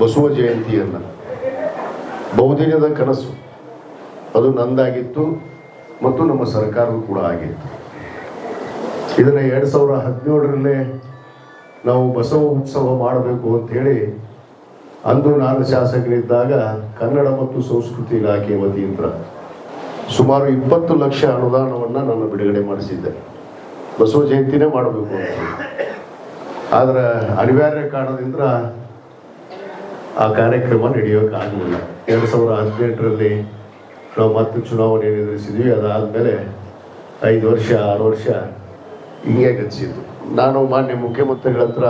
ಬಸವ ಜಯಂತಿಯನ್ನು ಬಹುದಿನದ ಕನಸು ಅದು ನಂದಾಗಿತ್ತು ಮತ್ತು ನಮ್ಮ ಸರ್ಕಾರವೂ ಕೂಡ ಆಗಿತ್ತು. ಇದನ್ನು 2017ರಲ್ಲೇ ನಾವು ಬಸವ ಉತ್ಸವ ಮಾಡಬೇಕು ಅಂಥೇಳಿ ಅಂದು ನಾನು ಶಾಸಕರಿದ್ದಾಗ ಕನ್ನಡ ಮತ್ತು ಸಂಸ್ಕೃತಿ ಇಲಾಖೆ ವತಿಯಿಂದ ಸುಮಾರು 20 ಲಕ್ಷ ಅನುದಾನವನ್ನು ನಾನು ಬಿಡುಗಡೆ ಮಾಡಿಸಿದ್ದೆ. ಬಸವ ಜಯಂತಿನೇ ಮಾಡಬೇಕು ಅಂತ. ಆದರೆ ಅನಿವಾರ್ಯ ಕಾರಣದಿಂದ ಆ ಕಾರ್ಯಕ್ರಮ ನಡೆಯೋಕ್ಕಾಗಲಿಲ್ಲ. 2018ರಲ್ಲಿ ನಾವು ಮತ್ತೆ ಚುನಾವಣೆ ಎದುರಿಸಿದ್ವಿ. ಅದಾದಮೇಲೆ 5 ವರ್ಷ 6 ವರ್ಷ ಹಿಂಗೆ ಗತಿಸಿದ್ದು. ನಾನು ಮಾನ್ಯ ಮುಖ್ಯಮಂತ್ರಿಗಳ ಹತ್ರ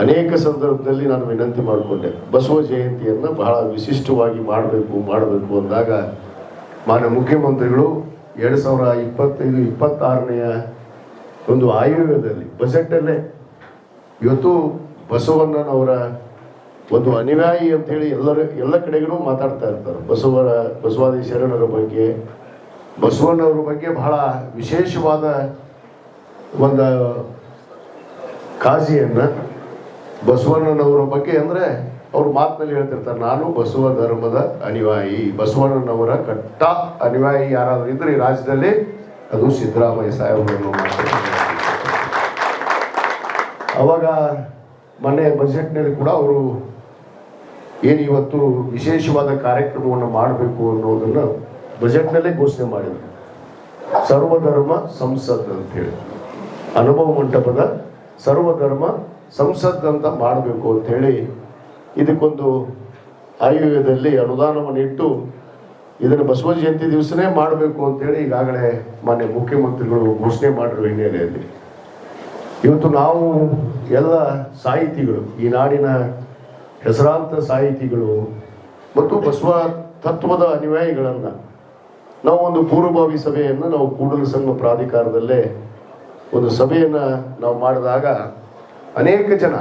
ಅನೇಕ ಸಂದರ್ಭದಲ್ಲಿ ನಾನು ವಿನಂತಿ ಮಾಡಿಕೊಂಡೆ, ಬಸವ ಜಯಂತಿಯನ್ನು ಬಹಳ ವಿಶಿಷ್ಟವಾಗಿ ಮಾಡಬೇಕು ಅಂದಾಗ ಮಾನ್ಯ ಮುಖ್ಯಮಂತ್ರಿಗಳು 2025-26ನೇ ಒಂದು ಆಯವ್ಯಯದಲ್ಲಿ ಬಜೆಟಲ್ಲೇ ಇವತ್ತು ಬಸವಣ್ಣನವರ ಒಂದು ಅನುಯಾಯಿ ಅಂತೇಳಿ ಎಲ್ಲ ಕಡೆಗೂ ಮಾತಾಡ್ತಾ ಇರ್ತಾರೆ. ಬಸವಾದಿ ಶರಣರ ಬಗ್ಗೆ, ಬಸವಣ್ಣವ್ರ ಬಗ್ಗೆ ಬಹಳ ವಿಶೇಷವಾದ ಒಂದು ಕಾಳಜಿಯನ್ನು ಬಸವಣ್ಣನವರ ಬಗ್ಗೆ ಅಂದರೆ ಅವ್ರ ಮಾತಿನಲ್ಲಿ ಹೇಳ್ತಿರ್ತಾರೆ, ನಾನು ಬಸವ ಧರ್ಮದ ಅನುಯಾಯಿ. ಬಸವಣ್ಣನವರ ಕಟ್ಟ ಅನುಯಾಯಿ ಯಾರಾದರೂ ಇದ್ರೆ ಈ ರಾಜ್ಯದಲ್ಲಿ ಅದು ಸಿದ್ದರಾಮಯ್ಯ ಸಾಹೇಬರನ್ನು ಅವಾಗ ಮೊನ್ನೆ ಬಜೆಟ್ನಲ್ಲಿ ಕೂಡ ಅವರು ಏನು ಇವತ್ತು ವಿಶೇಷವಾದ ಕಾರ್ಯಕ್ರಮವನ್ನು ಮಾಡಬೇಕು ಅನ್ನೋದನ್ನು ಬಜೆಟ್ನಲ್ಲೇ ಘೋಷಣೆ ಮಾಡಿದರು. ಸರ್ವಧರ್ಮ ಸಂಸದ್ ಅಂತೇಳಿ ಅನುಭವ ಮಂಟಪದ ಸರ್ವಧರ್ಮ ಸಂಸದ್ ಅಂತ ಮಾಡಬೇಕು ಅಂಥೇಳಿ ಇದಕ್ಕೊಂದು ಆಯವ್ಯಯದಲ್ಲಿ ಅನುದಾನವನ್ನು ಇಟ್ಟು ಇದನ್ನು ಬಸವ ಜಯಂತಿ ದಿವಸನೇ ಮಾಡಬೇಕು ಅಂತೇಳಿ ಈಗಾಗಲೇ ಮಾನ್ಯ ಮುಖ್ಯಮಂತ್ರಿಗಳು ಘೋಷಣೆ ಮಾಡಿರುವ ಹಿನ್ನೆಲೆಯಲ್ಲಿ ಇವತ್ತು ನಾವು ಎಲ್ಲ ಸಾಹಿತಿಗಳು, ಈ ನಾಡಿನ ಹೆಸರಾಂತ ಸಾಹಿತಿಗಳು ಮತ್ತು ಬಸವ ತತ್ವದ ಅನುಯಾಯಿಗಳನ್ನು ನಾವು ಒಂದು ಪೂರ್ವಭಾವಿ ಸಭೆಯನ್ನು ನಾವು ಕೂಡಲ ಸಂಘ ಪ್ರಾಧಿಕಾರದಲ್ಲೇ ಒಂದು ಸಭೆಯನ್ನು ನಾವು ಮಾಡಿದಾಗ ಅನೇಕ ಜನ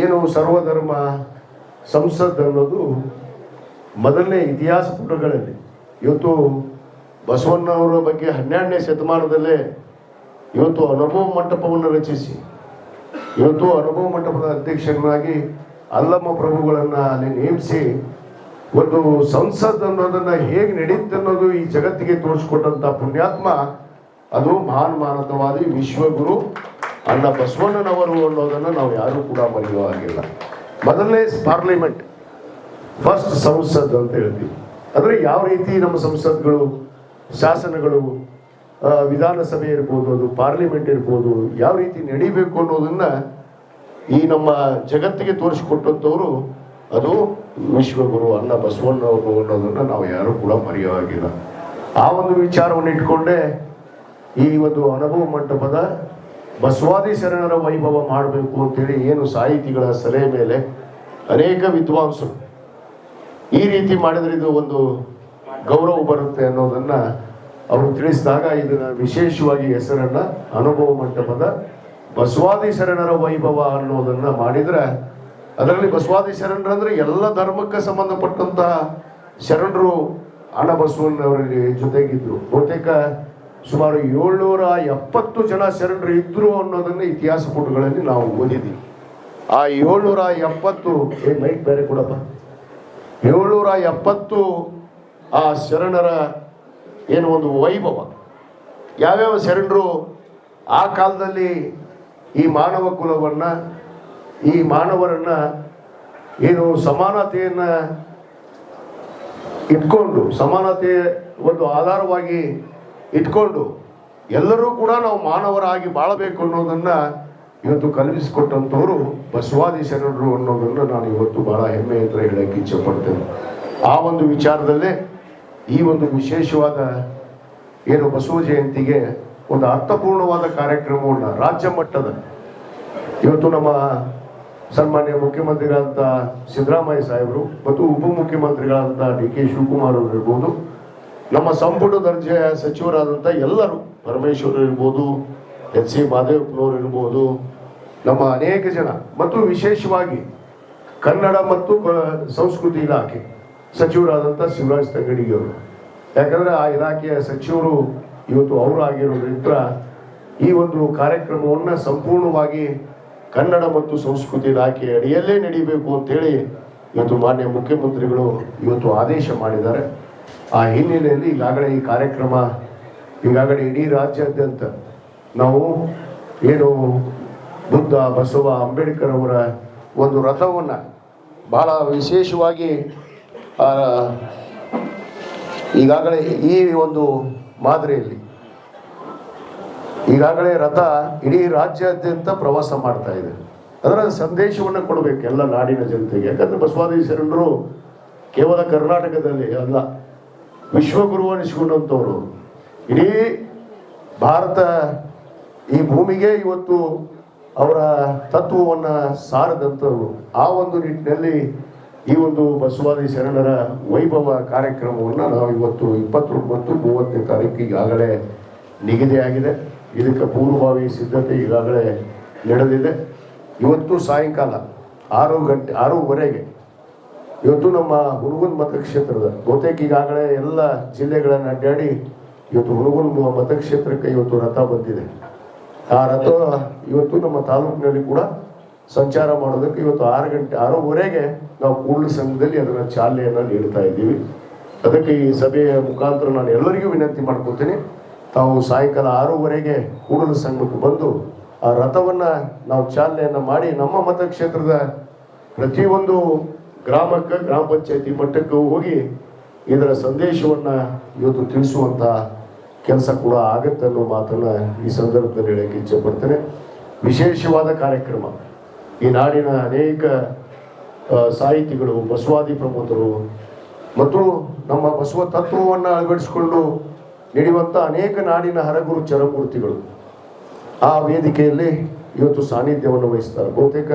ಏನು ಸರ್ವಧರ್ಮ ಸಂಸದ್ ಅನ್ನೋದು ಮೊದಲನೇ ಇತಿಹಾಸ ಪುಟಗಳಲ್ಲಿ ಇವತ್ತು ಬಸವಣ್ಣವರ ಬಗ್ಗೆ 12ನೇ ಶತಮಾನದಲ್ಲೇ ಇವತ್ತು ಅನುಭವ ಮಂಟಪವನ್ನು ರಚಿಸಿ ಇವತ್ತು ಅನುಭವ ಮಂಟಪದ ಅಧ್ಯಕ್ಷರನ್ನಾಗಿ ಅಲ್ಲಮ್ಮ ಪ್ರಭುಗಳನ್ನು ಅಲ್ಲಿ ನೇಮಿಸಿ ಒಂದು ಸಂಸದ್ ಅನ್ನೋದನ್ನು ಹೇಗೆ ನಡೆಯುತ್ತೆ ಅನ್ನೋದು ಈ ಜಗತ್ತಿಗೆ ತೋರಿಸ್ಕೊಟ್ಟಂಥ ಪುಣ್ಯಾತ್ಮ ಅದು ಮಹಾನ್ ಮಾನವವಾದಿ ವಿಶ್ವಗುರು ಅಣ್ಣ ಬಸವಣ್ಣನವರು ಅನ್ನೋದನ್ನು ನಾವು ಯಾರೂ ಕೂಡ ಮರೆಯುವ ಹಾಗಿಲ್ಲ. ಮೊದಲನೇ ಪಾರ್ಲಿಮೆಂಟ್, ಫಸ್ಟ್ ಸಂಸದ್ ಅಂತ ಹೇಳ್ತೀವಿ. ಅಂದರೆ ಯಾವ ರೀತಿ ನಮ್ಮ ಸಂಸತ್ಗಳು, ಶಾಸನಗಳು, ವಿಧಾನಸಭೆ ಇರ್ಬೋದು, ಅದು ಪಾರ್ಲಿಮೆಂಟ್ ಇರ್ಬೋದು, ಯಾವ ರೀತಿ ನಡಿಬೇಕು ಅನ್ನೋದನ್ನು ಈ ನಮ್ಮ ಜಗತ್ತಿಗೆ ತೋರಿಸಿಕೊಟ್ಟಂಥವ್ರು ಅದು ವಿಶ್ವಗುರು ಅಣ್ಣ ಬಸವಣ್ಣವರು ಅನ್ನೋದನ್ನು ನಾವು ಯಾರೂ ಕೂಡ ಮರೆಯೋ ಹಾಗಿಲ್ಲ. ಆ ಒಂದು ವಿಚಾರವನ್ನು ಇಟ್ಕೊಂಡೇ ಈ ಒಂದು ಅನುಭವ ಮಂಟಪದ ಬಸವಾದಿ ಶರಣರ ವೈಭವ ಮಾಡಬೇಕು ಅಂತೇಳಿ ಏನು ಸಾಹಿತಿಗಳ ಸಲಹೆ ಮೇಲೆ ಅನೇಕ ವಿದ್ವಾಂಸರು ಈ ರೀತಿ ಮಾಡಿದ್ರೆ ಇದು ಒಂದು ಗೌರವ ಬರುತ್ತೆ ಅನ್ನೋದನ್ನು ಅವರು ತಿಳಿಸಿದಾಗ ಇದನ್ನು ವಿಶೇಷವಾಗಿ ಹೆಸರನ್ನು ಅನುಭವ ಮಂಟಪದ ಬಸವಾದಿ ಶರಣರ ವೈಭವ ಅನ್ನೋದನ್ನು ಮಾಡಿದರೆ ಅದರಲ್ಲಿ ಬಸವಾದಿ ಶರಣರಂದ್ರೆ ಎಲ್ಲ ಧರ್ಮಕ್ಕೆ ಸಂಬಂಧಪಟ್ಟಂಥ ಶರಣರು ಅಣ್ಣ ಬಸವಣ್ಣವರಿಗೆ ಜೊತೆಗಿದ್ರು. ಬಹುತೇಕ ಸುಮಾರು 770 ಜನ ಶರಣರು ಇದ್ರು ಅನ್ನೋದನ್ನು ಇತಿಹಾಸ ಪುಟಗಳಲ್ಲಿ ನಾವು ಓದಿದ್ದೀವಿ. ಆ 770 ಮೈಕ್ ಬೇರೆ ಕೊಡಪ್ಪ, 770 ಆ ಶರಣರ ಏನು ಒಂದು ವೈಭವ, ಯಾವ್ಯಾವ ಶರಣರು ಆ ಕಾಲದಲ್ಲಿ ಈ ಮಾನವ ಕುಲವನ್ನು, ಈ ಮಾನವರನ್ನ ಏನು ಸಮಾನತೆಯನ್ನು ಇಟ್ಕೊಂಡು, ಸಮಾನತೆ ಒಂದು ಆಧಾರವಾಗಿ ಇಟ್ಕೊಂಡು ಎಲ್ಲರೂ ಕೂಡ ನಾವು ಮಾನವರಾಗಿ ಬಾಳಬೇಕು ಅನ್ನೋದನ್ನು ಇವತ್ತು ಕಲ್ಪಿಸಿಕೊಟ್ಟಂಥವ್ರು ಬಸವಾದಿ ಶರಣರು ಅನ್ನೋದನ್ನು ನಾನು ಇವತ್ತು ಬಹಳ ಹೆಮ್ಮೆಯಿಂದ ಹೇಳಕ್ಕೆ ಇಚ್ಛೆ ಪಡ್ತೇನೆ. ಆ ಒಂದು ವಿಚಾರದಲ್ಲೇ ಈ ಒಂದು ವಿಶೇಷವಾದ ಏನು ಬಸವ ಜಯಂತಿಗೆ ಒಂದು ಅರ್ಥಪೂರ್ಣವಾದ ಕಾರ್ಯಕ್ರಮವನ್ನು ರಾಜ್ಯ ಮಟ್ಟದ ಇವತ್ತು ನಮ್ಮ ಸನ್ಮಾನ್ಯ ಮುಖ್ಯಮಂತ್ರಿಗಳಂತ ಸಿದ್ದರಾಮಯ್ಯ ಸಾಹೇಬರು ಮತ್ತು ಉಪಮುಖ್ಯಮಂತ್ರಿಗಳಂತ ಡಿ.ಕೆ. ಶಿವಕುಮಾರ್ ಅವರು ಇರ್ಬೋದು, ನಮ್ಮ ಸಂಪುಟ ದರ್ಜೆಯ ಸಚಿವರಾದಂಥ ಎಲ್ಲರೂ, ಪರಮೇಶ್ವರ್ ಇರ್ಬೋದು, ಎಚ್.ಸಿ. ಮಾದೇವಪ್ಪನವರು ಇರ್ಬೋದು, ನಮ್ಮ ಅನೇಕ ಜನ ಮತ್ತು ವಿಶೇಷವಾಗಿ ಕನ್ನಡ ಮತ್ತು ಸಂಸ್ಕೃತಿ ಇಲಾಖೆ ಸಚಿವರಾದಂಥ ಶಿವರಾಜ್ ತಂಗಡಿಗೆ ಅವರು, ಯಾಕಂದರೆ ಆ ಇಲಾಖೆಯ ಸಚಿವರು ಇವತ್ತು ಅವರು ಆಗಿರೋದ್ರಿಂದ ಈ ಒಂದು ಕಾರ್ಯಕ್ರಮವನ್ನು ಸಂಪೂರ್ಣವಾಗಿ ಕನ್ನಡ ಮತ್ತು ಸಂಸ್ಕೃತಿ ಇಲಾಖೆ ಅಡಿಯಲ್ಲೇ ನಡೀಬೇಕು ಅಂತೇಳಿ ಇವತ್ತು ಮಾನ್ಯ ಮುಖ್ಯಮಂತ್ರಿಗಳು ಇವತ್ತು ಆದೇಶ ಮಾಡಿದ್ದಾರೆ. ಆ ಹಿನ್ನೆಲೆಯಲ್ಲಿ ಈಗಾಗಲೇ ಈ ಕಾರ್ಯಕ್ರಮ ಈಗಾಗಲೇ ಇಡೀ ರಾಜ್ಯಾದ್ಯಂತ ನಾವು ಏನು ಬುದ್ಧ, ಬಸವ, ಅಂಬೇಡ್ಕರ್ ಅವರ ಒಂದು ರಥವನ್ನು ಬಹಳ ವಿಶೇಷವಾಗಿ ಈಗಾಗಲೇ ಈ ಒಂದು ಮಾದರಿಯಲ್ಲಿ ಈಗಾಗಲೇ ರಥ ಇಡೀ ರಾಜ್ಯಾದ್ಯಂತ ಪ್ರವಾಸ ಮಾಡ್ತಾ ಇದೆ. ಅದರ ಸಂದೇಶವನ್ನು ಕೊಡಬೇಕು ಎಲ್ಲ ನಾಡಿನ ಜನತೆಗೆ. ಯಾಕಂದ್ರೆ ಬಸವಾದಿ ಶರಣರು ಕೇವಲ ಕರ್ನಾಟಕದಲ್ಲಿ ಅಲ್ಲ, ವಿಶ್ವಗುರು ಅನಿಸಿಕೊಂಡಂಥವ್ರು. ಇಡೀ ಭಾರತ ಈ ಭೂಮಿಗೆ ಇವತ್ತು ಅವರ ತತ್ವವನ್ನು ಸಾರದಂಥವ್ರು. ಆ ಒಂದು ನಿಟ್ಟಿನಲ್ಲಿ ಈ ಒಂದು ಬಸವಾದಿ ಶರಣರ ವೈಭವ ಕಾರ್ಯಕ್ರಮವನ್ನು ನಾವು ಇವತ್ತು 29, 30ನೇ ತಾರೀಕು ಈಗಾಗಲೇ ನಿಗದಿಯಾಗಿದೆ. ಇದಕ್ಕೆ ಪೂರ್ವಭಾವಿ ಸಿದ್ಧತೆ ಈಗಾಗಲೇ ನಡೆದಿದೆ. ಇವತ್ತು ಸಾಯಂಕಾಲ 6:30 ಇವತ್ತು ನಮ್ಮ ಹುನಗುಂದ ಮತಕ್ಷೇತ್ರದ ಬಹುತೇಕ ಈಗಾಗಲೇ ಎಲ್ಲ ಜಿಲ್ಲೆಗಳನ್ನು ಅಡ್ಡಾಡಿ ಇವತ್ತು ಹುನಗುಂದ ಮತಕ್ಷೇತ್ರಕ್ಕೆ ಇವತ್ತು ರಥ ಬಂದಿದೆ. ಆ ರಥ ಇವತ್ತು ನಮ್ಮ ತಾಲೂಕಿನಲ್ಲಿ ಕೂಡ ಸಂಚಾರ ಮಾಡೋದಕ್ಕೆ ಇವತ್ತು 6:30 ನಾವು ಕೂಡಲ ಸಂಘದಲ್ಲಿ ಅದನ್ನು ಚಾಲನೆಯನ್ನು ನೀಡ್ತಾ ಇದ್ದೀವಿ. ಅದಕ್ಕೆ ಈ ಸಭೆಯ ಮುಖಾಂತರ ನಾನು ಎಲ್ಲರಿಗೂ ವಿನಂತಿ ಮಾಡ್ಕೊತೀನಿ, ತಾವು ಸಾಯಂಕಾಲ 6:30 ಕೂಡಲ ಸಂಘಕ್ಕೆ ಬಂದು ಆ ರಥವನ್ನು ನಾವು ಚಾಲನೆಯನ್ನು ಮಾಡಿ ನಮ್ಮ ಮತಕ್ಷೇತ್ರದ ಪ್ರತಿಯೊಂದು ಗ್ರಾಮಕ್ಕೆ, ಗ್ರಾಮ ಪಂಚಾಯತಿ ಮಟ್ಟಕ್ಕೆ ಹೋಗಿ ಇದರ ಸಂದೇಶವನ್ನು ಇವತ್ತು ತಿಳಿಸುವಂಥ ಕೆಲಸ ಕೂಡ ಆಗತ್ತೆ ಅನ್ನೋ ಮಾತನ್ನು ಈ ಸಂದರ್ಭದಲ್ಲಿ ಹೇಳಕ್ಕೆ ಇಚ್ಛೆ ಪಡ್ತೇನೆ. ವಿಶೇಷವಾದ ಕಾರ್ಯಕ್ರಮ. ಈ ನಾಡಿನ ಅನೇಕ ಸಾಹಿತಿಗಳು, ಬಸವಾದಿ ಪ್ರಮುಖರು ಮತ್ತು ನಮ್ಮ ಬಸವ ತತ್ವವನ್ನು ಅಳವಡಿಸಿಕೊಂಡು ನಡೆಯುವಂಥ ಅನೇಕ ನಾಡಿನ ಹರಗುರು ಚರಮೂರ್ತಿಗಳು ಆ ವೇದಿಕೆಯಲ್ಲಿ ಇವತ್ತು ಸಾನ್ನಿಧ್ಯವನ್ನು ವಹಿಸ್ತಾರೆ. ಬಹುತೇಕ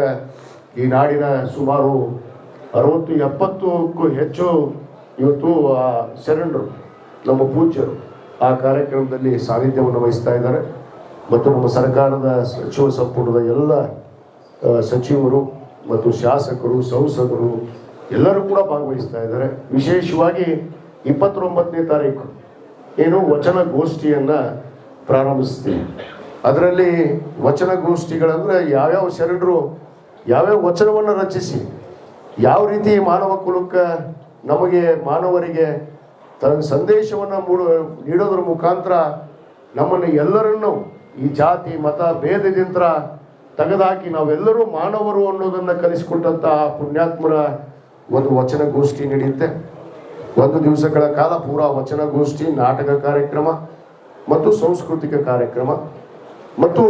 ಈ ನಾಡಿನ ಸುಮಾರು 60-70ಕ್ಕೂ ಹೆಚ್ಚು ಇವತ್ತು ಆ ಶರಣರು, ನಮ್ಮ ಪೂಜ್ಯರು ಆ ಕಾರ್ಯಕ್ರಮದಲ್ಲಿ ಸಾನ್ನಿಧ್ಯವನ್ನು ವಹಿಸ್ತಾ ಇದ್ದಾರೆ. ಮತ್ತು ನಮ್ಮ ಸರ್ಕಾರದ ಸಚಿವ ಸಂಪುಟದ ಎಲ್ಲ ಸಚಿವರು ಮತ್ತು ಶಾಸಕರು, ಸಂಸದರು ಎಲ್ಲರೂ ಕೂಡ ಭಾಗವಹಿಸ್ತಾ ಇದ್ದಾರೆ. ವಿಶೇಷವಾಗಿ 29ನೇ ತಾರೀಕು ಏನು ವಚನಗೋಷ್ಠಿಯನ್ನು ಪ್ರಾರಂಭಿಸ್ತೀವಿ. ಅದರಲ್ಲಿ ವಚನಗೋಷ್ಠಿಗಳಂದರೆ ಯಾವ್ಯಾವ ಶರಣರು ಯಾವ್ಯಾವ ವಚನವನ್ನು ರಚಿಸಿ ಯಾವ ರೀತಿ ಮಾನವ ಕುಲಕ್ಕೆ, ನಮಗೆ ಮಾನವರಿಗೆ ತನ್ನ ಸಂದೇಶವನ್ನು ನೀಡೋದ್ರ ಮುಖಾಂತರ ನಮ್ಮನ್ನು ಎಲ್ಲರನ್ನೂ ಈ ಜಾತಿ ಮತ ಭೇದದಿಂದ ತೆಗೆದುಹಾಕಿ ನಾವೆಲ್ಲರೂ ಮಾನವರು ಅನ್ನೋದನ್ನು ಕಲಿಸಿಕೊಟ್ಟಂಥ ಪುಣ್ಯಾತ್ಮರ ಒಂದು ವಚನಗೋಷ್ಠಿ ನಡೆಯುತ್ತೆ. 1 ದಿವಸಗಳ ಕಾಲ ಪೂರಾ ವಚನಗೋಷ್ಠಿ, ನಾಟಕ ಕಾರ್ಯಕ್ರಮ ಮತ್ತು ಸಾಂಸ್ಕೃತಿಕ ಕಾರ್ಯಕ್ರಮ. ಮತ್ತು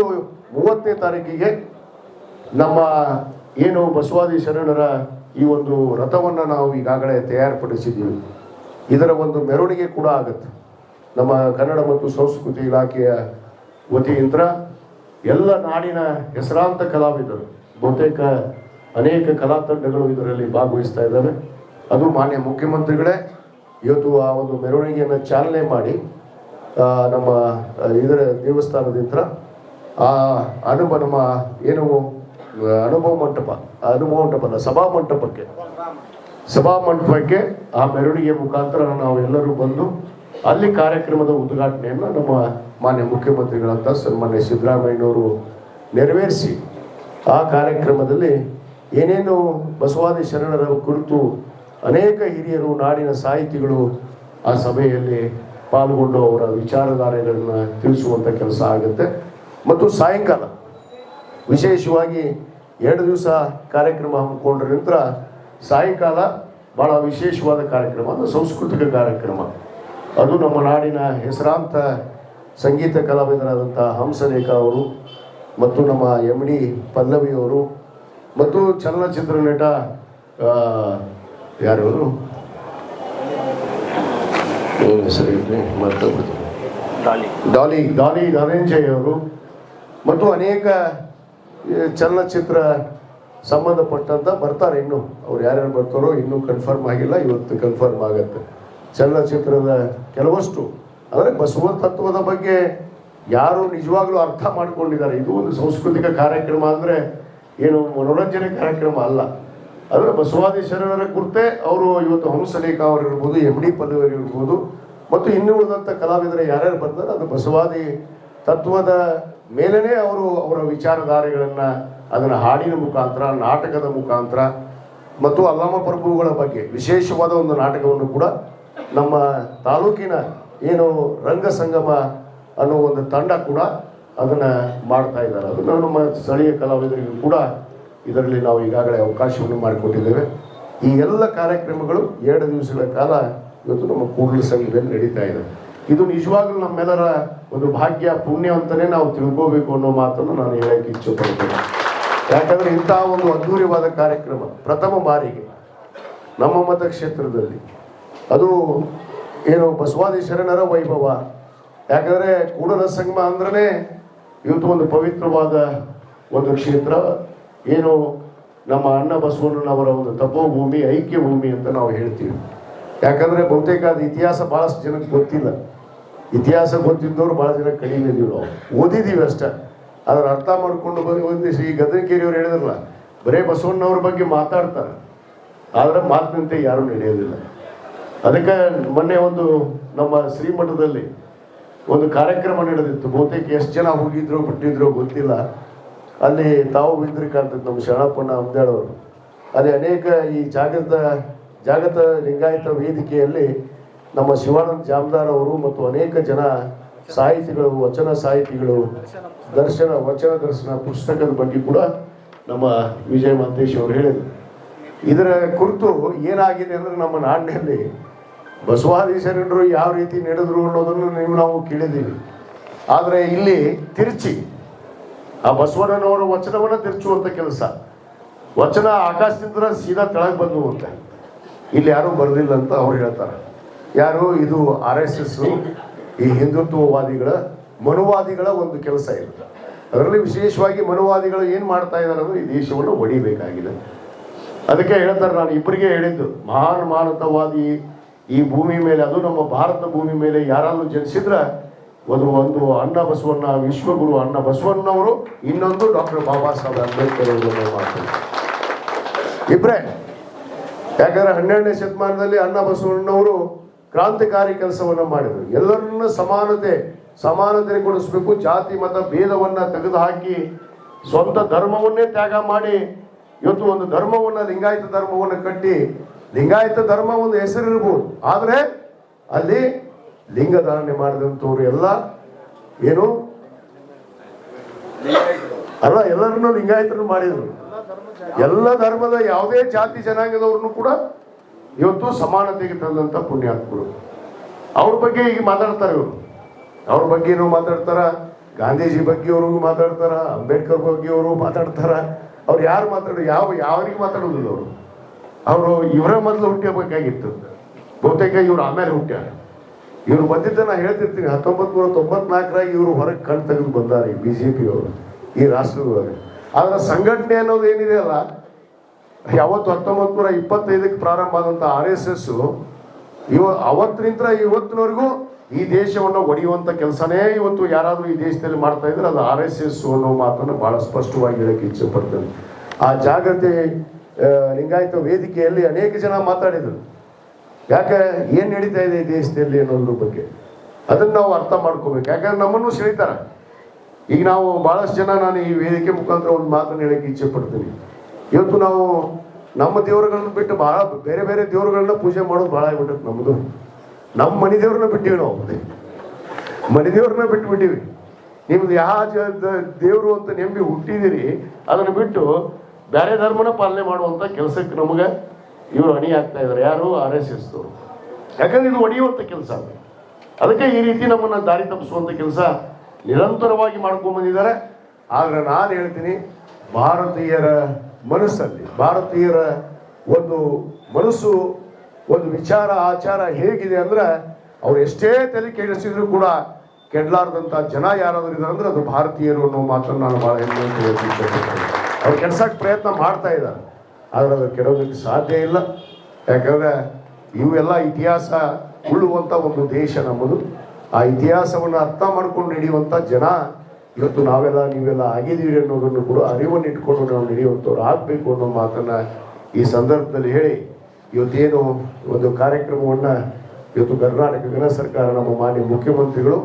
30ನೇ ತಾರೀಕಿಗೆ ನಮ್ಮ ಏನು ಬಸವಾದಿ ಶರಣರ ಈ ಒಂದು ರಥವನ್ನು ನಾವು ಈಗಾಗಲೇ ತಯಾರುಪಡಿಸಿದ್ದೀವಿ. ಇದರ ಒಂದು ಮೆರವಣಿಗೆ ಕೂಡ ಆಗುತ್ತೆ. ನಮ್ಮ ಕನ್ನಡ ಮತ್ತು ಸಂಸ್ಕೃತಿ ಇಲಾಖೆಯ ವತಿಯಿಂದ ಎಲ್ಲ ನಾಡಿನ ಹೆಸರಾಂತ ಕಲಾವಿದರು, ಬಹುತೇಕ ಅನೇಕ ಕಲಾ ತಂಡಗಳು ಇದರಲ್ಲಿ ಭಾಗವಹಿಸ್ತಾ ಇದ್ದಾವೆ. ಅದು ಮಾನ್ಯ ಮುಖ್ಯಮಂತ್ರಿಗಳೇ ಇವತ್ತು ಆ ಒಂದು ಮೆರವಣಿಗೆಯನ್ನು ಚಾಲನೆ ಮಾಡಿ ನಮ್ಮ ಇದರ ದೇವಸ್ಥಾನದಿಂದ ಆ ನಮ್ಮ ಏನು ಅನುಭವ ಮಂಟಪದ ಸಭಾ ಮಂಟಪಕ್ಕೆ ಆ ಮೆರವಣಿಗೆ ಮುಖಾಂತರ ನಾವು ಎಲ್ಲರೂ ಬಂದು ಅಲ್ಲಿ ಕಾರ್ಯಕ್ರಮದ ಉದ್ಘಾಟನೆಯನ್ನು ನಮ್ಮ ಮಾನ್ಯ ಮುಖ್ಯಮಂತ್ರಿಗಳಂತ ಸನ್ಮಾನ್ಯ ಸಿದ್ದರಾಮಯ್ಯನವರು ನೆರವೇರಿಸಿ ಆ ಕಾರ್ಯಕ್ರಮದಲ್ಲಿ ಏನೇನು ಬಸವಾದಿ ಶರಣರ ಕುರಿತು ಅನೇಕ ಹಿರಿಯರು, ನಾಡಿನ ಸಾಹಿತಿಗಳು ಆ ಸಭೆಯಲ್ಲಿ ಪಾಲ್ಗೊಂಡು ಅವರ ವಿಚಾರಧಾರೆಗಳನ್ನು ತಿಳಿಸುವಂಥ ಕೆಲಸ ಆಗುತ್ತೆ. ಮತ್ತು ಸಾಯಂಕಾಲ ವಿಶೇಷವಾಗಿ 2 ದಿವಸ ಕಾರ್ಯಕ್ರಮ ಹಮ್ಮಿಕೊಂಡ್ರ ನಂತರ ಸಾಯಂಕಾಲ ಭಾಳ ವಿಶೇಷವಾದ ಕಾರ್ಯಕ್ರಮ, ಅದು ಸಾಂಸ್ಕೃತಿಕ ಕಾರ್ಯಕ್ರಮ. ಅದು ನಮ್ಮ ನಾಡಿನ ಹೆಸರಾಂತ ಸಂಗೀತ ಕಲಾವಿದರಾದಂಥ ಹಂಸಲೇಖ ಅವರು ಮತ್ತು ನಮ್ಮ MD ಪಲ್ಲವಿಯವರು ಮತ್ತು ಚಲನಚಿತ್ರ ನಟ ಯಾರವರು ಡಾಲಿ ಧನಂಜಯ್ ಅವರು ಮತ್ತು ಅನೇಕ ಚಲನಚಿತ್ರ ಸಂಬಂಧಪಟ್ಟಂತ ಬರ್ತಾರೆ. ಇನ್ನು ಅವ್ರು ಯಾರ್ಯಾರು ಬರ್ತಾರೋ ಇನ್ನೂ ಕನ್ಫರ್ಮ್ ಆಗಿಲ್ಲ, ಇವತ್ತು ಕನ್ಫರ್ಮ್ ಆಗುತ್ತೆ. ಚಲನಚಿತ್ರದ ಕೆಲವಷ್ಟು ಅಂದರೆ ಬಸವ ತತ್ವದ ಬಗ್ಗೆ ಯಾರು ನಿಜವಾಗ್ಲೂ ಅರ್ಥ ಮಾಡ್ಕೊಂಡಿದ್ದಾರೆ. ಇದು ಒಂದು ಸಾಂಸ್ಕೃತಿಕ ಕಾರ್ಯಕ್ರಮ ಅಂದರೆ ಏನು ಮನೋರಂಜನೆ ಕಾರ್ಯಕ್ರಮ ಅಲ್ಲ. ಅಂದರೆ ಬಸವಾದಿ ಶರಣರ ಕುರಿತೇ ಅವರು ಇವತ್ತು ಹಂಸಲೇಖ ಅವರು ಇರ್ಬೋದು, MD ಪಲ್ಲವಿ ಇರ್ಬೋದು ಮತ್ತು ಇನ್ನೂ ಉಳಿದಂಥ ಕಲಾವಿದರು ಯಾರ್ಯಾರು ಬರ್ತಾರೆ ಅದು ಬಸವಾದಿ ತತ್ವದ ಮೇಲೇ ಅವರು ಅವರ ವಿಚಾರಧಾರೆಗಳನ್ನು ಅದನ್ನು ಹಾಡಿನ ಮುಖಾಂತರ, ನಾಟಕದ ಮುಖಾಂತರ ಮತ್ತು ಅಲ್ಲಾಮ ಪ್ರಭುಗಳ ಬಗ್ಗೆ ವಿಶೇಷವಾದ ಒಂದು ನಾಟಕವನ್ನು ಕೂಡ ನಮ್ಮ ತಾಲೂಕಿನ ಏನು ರಂಗ ಸಂಗಮ ಅನ್ನೋ ಒಂದು ತಂಡ ಕೂಡ ಅದನ್ನ ಮಾಡ್ತಾ ಇದ್ದಾರೆ. ಅದನ್ನು ನಮ್ಮ ಸ್ಥಳೀಯ ಕಲಾವಿದರಿಗೂ ಕೂಡ ಇದರಲ್ಲಿ ನಾವು ಈಗಾಗಲೇ ಅವಕಾಶವನ್ನು ಮಾಡಿಕೊಟ್ಟಿದ್ದೇವೆ. ಈ ಎಲ್ಲ ಕಾರ್ಯಕ್ರಮಗಳು 2 ದಿವಸಗಳ ಕಾಲ ಇವತ್ತು ನಮ್ಮ ಕೂಡಲ ಸಂಘದಲ್ಲಿ ನಡೀತಾ ಇದೆ. ಇದು ನಿಜವಾಗ್ಲೂ ನಮ್ಮೆಲ್ಲರ ಒಂದು ಭಾಗ್ಯ ಪುಣ್ಯ ಅಂತಾನೆ ನಾವು ತಿಳ್ಕೋಬೇಕು ಅನ್ನೋ ಮಾತನ್ನು ನಾನು ಹೇಳಕ್ಕೆ ಇಚ್ಛೆ ಪಡ್ತೇನೆ. ಯಾಕಂದ್ರೆ ಇಂತಹ ಒಂದು ಅದ್ಭುತವಾದ ಕಾರ್ಯಕ್ರಮ ಪ್ರಥಮ ಬಾರಿಗೆ ನಮ್ಮ ಮತಕ್ಷೇತ್ರದಲ್ಲಿ, ಅದು ಏನು ಬಸವಾದಿ ಶರಣರ ವೈಭವ. ಯಾಕಂದ್ರೆ ಕೂಡಲ ಸಂಗಮ ಅಂದ್ರೆ ಇವತ್ತು ಒಂದು ಪವಿತ್ರವಾದ ಒಂದು ಕ್ಷೇತ್ರ, ಏನು ನಮ್ಮ ಅಣ್ಣ ಬಸವಣ್ಣನವರ ಒಂದು ತಪೋಭೂಮಿ, ಐಕ್ಯ ಭೂಮಿ ಅಂತ ನಾವು ಹೇಳ್ತೀವಿ. ಯಾಕಂದ್ರೆ ಬಹುತೇಕ ಅದು ಇತಿಹಾಸ ಬಹಳಷ್ಟು ಜನಕ್ಕೆ ಗೊತ್ತಿಲ್ಲ. ಇತಿಹಾಸ ಗೊತ್ತಿದ್ದವ್ರು ಬಹಳ ಜನ ಕಡಿಮೆ ಇದೀವಿ, ನಾವು ಓದಿದೀವಿ ಅಷ್ಟೇ. ಅದರ ಅರ್ಥ ಮಾಡ್ಕೊಂಡು ಬಂದು ಶ್ರೀ ಗದಗಿರಿಯವರು ಹೇಳಿದ್ರಲ್ಲ, ಬರೇ ಬಸವಣ್ಣವ್ರ ಬಗ್ಗೆ ಮಾತಾಡ್ತಾರೆ, ಆದ್ರೆ ಮಾತಿನಂತೆ ಯಾರು ನಡೆಯೋದಿಲ್ಲ. ಅದಕ್ಕೆ ಮೊನ್ನೆ ಒಂದು ನಮ್ಮ ಶ್ರೀಮಠದಲ್ಲಿ ಒಂದು ಕಾರ್ಯಕ್ರಮ ನಡೆದಿತ್ತು. ಬಹುತೇಕ ಎಷ್ಟು ಜನ ಹೋಗಿದ್ರು ಬಿಟ್ಟಿದ್ರು ಗೊತ್ತಿಲ್ಲ. ಅಲ್ಲಿ ತಾವು ಬಿದ್ದರೆ ಕಾಣ್ತದೆ ನಮ್ಮ ಶರಣಪ್ಪಣ್ಣ ಅಂಬೇಳವರು. ಅಲ್ಲಿ ಅನೇಕ ಈ ಜಾಗತ ಲಿಂಗಾಯತ ವೇದಿಕೆಯಲ್ಲಿ ನಮ್ಮ ಶಿವಾನಂದ ಜಾಮದಾರ್ ಅವರು ಮತ್ತು ಅನೇಕ ಜನ ಸಾಹಿತಿಗಳು, ವಚನ ಸಾಹಿತಿಗಳು ವಚನ ದರ್ಶನ ಪುಸ್ತಕದ ಬಗ್ಗೆ ಕೂಡ ನಮ್ಮ ವಿಜಯ ಮಹಂತೇಶ್ ಅವರು ಹೇಳಿದರು. ಇದರ ಕುರಿತು ಏನಾಗಿದೆ ಅಂದ್ರೆ ನಮ್ಮ ನಾಡಿನಲ್ಲಿ ಬಸವಾದಿ ಶರಣರು ಯಾವ ರೀತಿ ನಡೆದ್ರು ಅನ್ನೋದನ್ನು ನಾವು ಕೇಳಿದ್ದೀವಿ. ಆದರೆ ಇಲ್ಲಿ ತಿರುಚಿ ಆ ಬಸವಣ್ಣನವರ ವಚನವನ್ನು ತಿರುಚುವಂಥ ಕೆಲಸ, ವಚನ ಆಕಾಶದಿಂದ ಸೀದಾ ತೆಳಗೆ ಬಂದು ಅಂತ ಇಲ್ಲಿ ಯಾರೂ ಬರಲಿಲ್ಲ ಅಂತ ಅವ್ರು ಹೇಳ್ತಾರೆ. ಯಾರು ಇದು RSS ಈ ಹಿಂದುತ್ವವಾದಿಗಳ ಮನುವಾದಿಗಳ ಒಂದು ಕೆಲಸ ಇದೆ. ಅದರಲ್ಲಿ ವಿಶೇಷವಾಗಿ ಮನುವಾದಿಗಳು ಏನು ಮಾಡ್ತಾ ಇದ್ದಾರೆ ಅಂದ್ರೆ ಈ ದೇಶವನ್ನು ಒಡಿಬೇಕಾಗಿದೆ. ಅದಕ್ಕೆ ಹೇಳ್ತಾರೆ, ನಾನು ಇಬ್ಬರಿಗೆ ಹೇಳಿದ್ದು, ಮಹಾನ್ ಮಾನವತಾವಾದಿ ಈ ಭೂಮಿ ಮೇಲೆ, ಅದು ನಮ್ಮ ಭಾರತ ಭೂಮಿ ಮೇಲೆ ಯಾರಾದ್ರೂ ಜನಿಸಿದ್ರೆ ಒಂದು ಅಣ್ಣ ಬಸವಣ್ಣ, ವಿಶ್ವಗುರು ಅಣ್ಣ ಬಸವಣ್ಣವರು, ಇನ್ನೊಂದು ಡಾಕ್ಟರ್ ಬಾಬಾ ಸಾಹೇಬ್ ಅಂಬೇಡ್ಕರ್ ಅವರು ಮಾತು ಇಬ್ರೇ. ಯಾಕಂದ್ರೆ 12ನೇ ಶತಮಾನದಲ್ಲಿ ಅಣ್ಣ ಬಸವಣ್ಣವರು ಕ್ರಾಂತಿಕಾರಿ ಕೆಲಸವನ್ನ ಮಾಡಿದರು. ಎಲ್ಲರನ್ನ ಸಮಾನತೆ ಕೊಡಿಸ್ಬೇಕು, ಜಾತಿ ಮತ ಭೇದವನ್ನ ತೆಗೆದುಹಾಕಿ ಸ್ವಂತ ಧರ್ಮವನ್ನೇ ತ್ಯಾಗ ಮಾಡಿ ಇವತ್ತು ಒಂದು ಧರ್ಮವನ್ನ, ಲಿಂಗಾಯತ ಧರ್ಮವನ್ನು ಕಟ್ಟಿ, ಲಿಂಗಾಯತ ಧರ್ಮ ಒಂದು ಹೆಸರಿರ್ಬೋದು, ಆದ್ರೆ ಅಲ್ಲಿ ಲಿಂಗ ಧಾರಣೆ ಮಾಡಿದಂಥವ್ರು ಎಲ್ಲ ಏನು ಅಲ್ಲ, ಎಲ್ಲರನ್ನು ಲಿಂಗಾಯತರು ಮಾಡಿದ್ರು. ಎಲ್ಲ ಧರ್ಮದ ಯಾವುದೇ ಜಾತಿ ಜನಾಂಗದವ್ರನ್ನು ಕೂಡ ಇವತ್ತು ಸಮಾನತೆಗೆ ತಂದಂತ ಪುಣ್ಯಾತ್ಮರು. ಅವ್ರ ಬಗ್ಗೆ ಈಗ ಮಾತಾಡ್ತಾರೆ ಇವರು, ಅವ್ರ ಬಗ್ಗೆನೂ ಮಾತಾಡ್ತಾರ, ಗಾಂಧೀಜಿ ಬಗ್ಗೆ ಅವ್ರಿಗೂ ಮಾತಾಡ್ತಾರ, ಅಂಬೇಡ್ಕರ್ ಬಗ್ಗೆ ಅವರು ಮಾತಾಡ್ತಾರ. ಅವ್ರು ಯಾರು ಯಾರಿಗೆ ಮಾತಾಡೋದಿಲ್ಲ. ಅವರು ಇವರ ಮೊದಲು ಹುಟ್ಟಬೇಕಾಗಿತ್ತು, ಬಹುತೇಕ ಇವ್ರು ಆಮೇಲೆ ಹುಟ್ಟ್ಯಾರ. ಇವ್ರು ಬಂದಿದ್ದ ನಾ ಹೇಳ್ತಿರ್ತೀನಿ, 1994 ಇವರು ಹೊರಗೆ ಕಣ್ ತೆಗೆದು ಬಂದಾರೆ BJP ಅವರು ಈ ರಾಷ್ಟ್ರದೊಳಗೆ. ಆದ್ರೆ ಸಂಘಟನೆ ಅನ್ನೋದು ಏನಿದೆ ಅಲ್ಲ, ಯಾವತ್ತು 1925 ಪ್ರಾರಂಭ ಆದಂತ RSS ಅವತ್ತಿನಿಂದ ಇವತ್ತಿನವರೆಗೂ ಈ ದೇಶವನ್ನು ಒಡೆಯುವಂತ ಕೆಲಸನೇ ಇವತ್ತು ಯಾರಾದ್ರೂ ಈ ದೇಶದಲ್ಲಿ ಮಾಡ್ತಾ ಇದ್ರೆ ಅದು RSS ಅನ್ನೋ ಮಾತನ್ನು ಬಹಳ ಸ್ಪಷ್ಟವಾಗಿ ಹೇಳಕ್ಕೆ ಇಚ್ಛೆ ಪಡ್ತೇನೆ. ಆ ಜಾಗೃತಿ ಲಿಂಗಾಯತ ವೇದಿಕೆಯಲ್ಲಿ ಅನೇಕ ಜನ ಮಾತಾಡಿದ್ರು, ಯಾಕೆ ಏನ್ ನಡೀತಾ ಇದೆ ಈ ದೇಶದಲ್ಲಿ ಅನ್ನೋದ್ರ ಬಗ್ಗೆ. ಅದನ್ನ ನಾವು ಅರ್ಥ ಮಾಡ್ಕೋಬೇಕು. ಯಾಕಂದ್ರೆ ನಮ್ಮನ್ನು ಸೆಳಿತಾರ. ಈಗ ನಾವು ಬಹಳಷ್ಟು ಜನ, ನಾನು ಈ ವೇದಿಕೆ ಮುಖಾಂತರ ಒಂದು ಮಾತನ್ನು ಹೇಳಕ್ಕೆ ಇಚ್ಛೆ ಪಡ್ತೀನಿ. ಇವತ್ತು ನಾವು ನಮ್ಮ ದೇವರುಗಳನ್ನ ಬಿಟ್ಟು ಬಹಳ ಬೇರೆ ಬೇರೆ ದೇವರುಗಳನ್ನ ಪೂಜೆ ಮಾಡೋದು ಬಹಳ ಆಗ್ಬಿಟ್ಟೈತೆ ನಮ್ದು. ನಮ್ಮ ಮನೆ ದೇವ್ರನ್ನ ಬಿಟ್ಟಿವಿ, ನಾವು ಮನೆ ದೇವ್ರನ್ನ ಬಿಟ್ಟಿವಿ. ನಿಮ್ದು ಯಾವ ದೇವರು ಅಂತ ನೆಮ್ಮಿ ಹುಟ್ಟಿದಿರಿ, ಅದನ್ನ ಬಿಟ್ಟು ಬೇರೆ ಧರ್ಮನ ಪಾಲನೆ ಮಾಡುವಂತ ಕೆಲಸಕ್ಕೆ ನಮಗೆ ಇವರು ಅಣಿ ಆಗ್ತಾ ಇದ್ದಾರೆ. ಯಾರು? RSS ದವರು. ಯಾಕಂದ್ರೆ ಇದು ಒಡೆಯುವಂತ ಕೆಲಸ. ಅದಕ್ಕೆ ಈ ರೀತಿ ನಮ್ಮನ್ನ ದಾರಿ ತಪ್ಪಿಸುವಂತ ಕೆಲಸ ನಿರಂತರವಾಗಿ ಮಾಡ್ಕೊಂಡ್ ಬಂದಿದ್ದಾರೆ. ಆದ್ರೆ ನಾನು ಹೇಳ್ತೀನಿ, ಭಾರತೀಯರ ಮನಸ್ಸಲ್ಲಿ, ಭಾರತೀಯರ ಒಂದು ಮನಸ್ಸು, ಒಂದು ವಿಚಾರ ಆಚಾರ ಹೇಗಿದೆ ಅಂದ್ರೆ, ಅವ್ರು ಎಷ್ಟೇ ತಲೆ ಕೆಡಿಸಿದ್ರು ಕೂಡ ಕೆಡಲಾರ್ದಂತ ಜನ ಯಾರಾದ್ರೂ ಇದ್ದಾರೆ ಅಂದ್ರೆ ಅದು ಭಾರತೀಯರು ಅನ್ನೋ ಮಾತನ್ನು ನಾನು ಬಹಳ ಹೆಮ್ಮೆ ಅಂತ ಹೇಳ್ತೀನಿ. ಅವ್ರು ಕೆಡ್ಸಕ್ಕೆ ಪ್ರಯತ್ನ ಮಾಡ್ತಾ ಇದ್ದಾರೆ, ಆದ್ರೆ ಅದು ಕೆಡೋದಕ್ಕೆ ಸಾಧ್ಯ ಇಲ್ಲ. ಯಾಕಂದ್ರೆ ಇವೆಲ್ಲ ಇತಿಹಾಸ ಉಳ್ಳುವಂತ ಒಂದು ದೇಶ ನಮ್ಮದು. ಆ ಇತಿಹಾಸವನ್ನು ಅರ್ಥ ಮಾಡ್ಕೊಂಡು ನಡೆಯುವಂತ ಜನ ಇವತ್ತು ನೀವೆಲ್ಲ ಆಗಿದ್ದೀರಿ ಅನ್ನೋದನ್ನು ಕೂಡ ಅರಿವನ್ನು ಇಟ್ಕೊಂಡು ನಾವು ನಡೆಯುವಂಥವ್ರು ಆಗ್ಬೇಕು ಅನ್ನೋ ಮಾತನ್ನ ಈ ಸಂದರ್ಭದಲ್ಲಿ ಹೇಳಿ, ಇವತ್ತೇನು ಒಂದು ಕಾರ್ಯಕ್ರಮವನ್ನ ಇವತ್ತು ಕರ್ನಾಟಕ ಗಣ ಸರ್ಕಾರ, ನಮ್ಮ ಮಾನ್ಯ ಮುಖ್ಯಮಂತ್ರಿಗಳು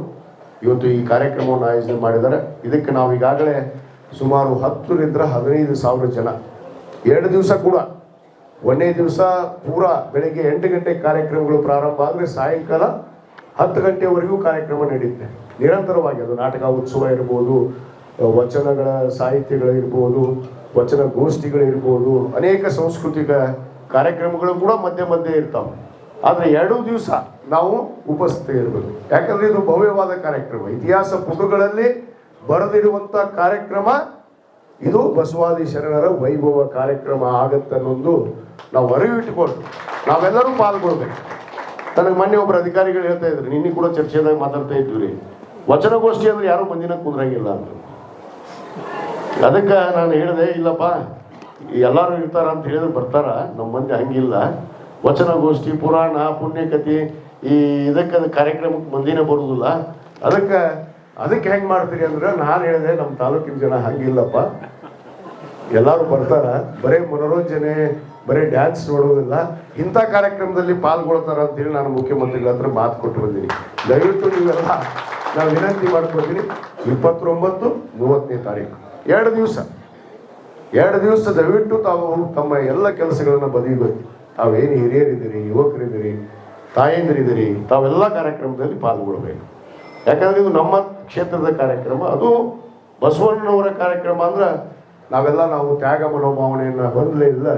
ಇವತ್ತು ಈ ಕಾರ್ಯಕ್ರಮವನ್ನು ಆಯೋಜನೆ ಮಾಡಿದ್ದಾರೆ. ಇದಕ್ಕೆ ನಾವು ಈಗಾಗಲೇ ಸುಮಾರು 10 ರಿಂದ 15 ಸಾವಿರ ಜನ 2 ದಿವಸ ಕೂಡ ಒಂದನೇ ದಿವಸ ಪೂರಾ ಬೆಳಗ್ಗೆ 8 ಗಂಟೆಗೆ ಕಾರ್ಯಕ್ರಮಗಳು ಪ್ರಾರಂಭ ಆದರೆ ಸಾಯಂಕಾಲ 10 ಗಂಟೆವರೆಗೂ ಕಾರ್ಯಕ್ರಮ ನಡೆಯುತ್ತೆ ನಿರಂತರವಾಗಿ. ಅದು ನಾಟಕ ಉತ್ಸವ ಇರ್ಬೋದು, ವಚನಗಳ ಸಾಹಿತ್ಯಗಳಿರ್ಬೋದು, ವಚನ ಗೋಷ್ಠಿಗಳಿರ್ಬೋದು, ಅನೇಕ ಸಾಂಸ್ಕೃತಿಕ ಕಾರ್ಯಕ್ರಮಗಳು ಕೂಡ ಮಧ್ಯೆ ಮಧ್ಯೆ ಇರ್ತಾವೆ. ಆದರೆ 2 ದಿವಸ ನಾವು ಉಪಸ್ಥಿತಿ ಇರಬೇಕು. ಯಾಕಂದ್ರೆ ಇದು ಭವ್ಯವಾದ ಕಾರ್ಯಕ್ರಮ, ಇತಿಹಾಸ ಪುಟಗಳಲ್ಲಿ ಬರೆದಿರುವಂತ ಕಾರ್ಯಕ್ರಮ. ಇದು ಬಸವಾದಿ ಶರಣರ ವೈಭವ ಕಾರ್ಯಕ್ರಮ ಆಗತ್ತನ್ನೊಂದು ನಾವು ಅರಿವು ಇಟ್ಟುಕೊಂಡು ನಾವೆಲ್ಲರೂ ಪಾಲ್ಗೊಳ್ಬೇಕು. ನನಗೆ ಮೊನ್ನೆ ಒಬ್ಬರು ಅಧಿಕಾರಿಗಳು ಹೇಳ್ತಾ ಇದ್ರು, ನಿನ್ನೆ ಕೂಡ ಚರ್ಚೆದಾಗ ಮಾತಾಡ್ತಾ ಇದ್ವಿ ರೀ, ವಚನಗೋಷ್ಠಿ ಅಂದ್ರೆ ಯಾರು ಮಂದಿನ ಕುಂದ್ರಂಗಿಲ್ಲ ಅಂತ. ಅದಕ್ಕೆ ನಾನು ಹೇಳಿದೆ, ಇಲ್ಲಪ್ಪ ಎಲ್ಲರೂ ಇರ್ತಾರ ಅಂತ ಹೇಳಿದ್ರೆ ಬರ್ತಾರ, ನಮ್ಮ ಮಂದಿ ಹಂಗಿಲ್ಲ. ವಚನಗೋಷ್ಠಿ, ಪುರಾಣ, ಪುಣ್ಯಕಥೆ ಈ ಇದಕ್ಕೆ ಕಾರ್ಯಕ್ರಮಕ್ಕೆ ಮಂದಿನೇ ಬರುವುದಿಲ್ಲ. ಅದಕ್ಕೆ ಹೆಂಗೆ ಮಾಡ್ತೀರಿ ಅಂದ್ರೆ ನಾನು ಹೇಳಿದೆ, ನಮ್ಮ ತಾಲೂಕಿನ ಜನ ಹಂಗಿಲ್ಲಪ್ಪ, ಎಲ್ಲರೂ ಬರ್ತಾರ, ಬರೀ ಮನೋರಂಜನೆ ಬರೀ ಡ್ಯಾನ್ಸ್ ನೋಡೋದಿಲ್ಲ, ಇಂಥ ಕಾರ್ಯಕ್ರಮದಲ್ಲಿ ಪಾಲ್ಗೊಳ್ತಾರ ಅಂತೇಳಿ ನಾನು ಮುಖ್ಯಮಂತ್ರಿಗಳ ಹತ್ರ ಮಾತು ಕೊಟ್ಟು ಬಂದೀನಿ. ದಯವಿಟ್ಟು ನೀವೆಲ್ಲ ನಾವು ವಿನಂತಿ ಮಾಡ್ಕೊತೀನಿ, 29, 30ನೇ ತಾರೀಕು 2 ದಿವಸ ದಯವಿಟ್ಟು ತಾವು ತಮ್ಮ ಎಲ್ಲ ಕೆಲಸಗಳನ್ನ ಬದಿಬೇಕು. ತಾವೇನು ಹಿರಿಯರಿದ್ದೀರಿ, ಯುವಕರಿದ್ದೀರಿ, ತಾಯಂದಿರಿದ್ದೀರಿ, ತಾವೆಲ್ಲ ಕಾರ್ಯಕ್ರಮದಲ್ಲಿ ಪಾಲ್ಗೊಳ್ಬೇಕು. ಯಾಕಂದ್ರೆ ಇದು ನಮ್ಮ ಕ್ಷೇತ್ರದ ಕಾರ್ಯಕ್ರಮ, ಅದು ಬಸವಣ್ಣನವರ ಕಾರ್ಯಕ್ರಮ. ಅಂದ್ರೆ ನಾವು ತ್ಯಾಗ ಮನೋಭಾವನೆಯನ್ನು ಹೊಂದಲೇ ಇಲ್ಲ,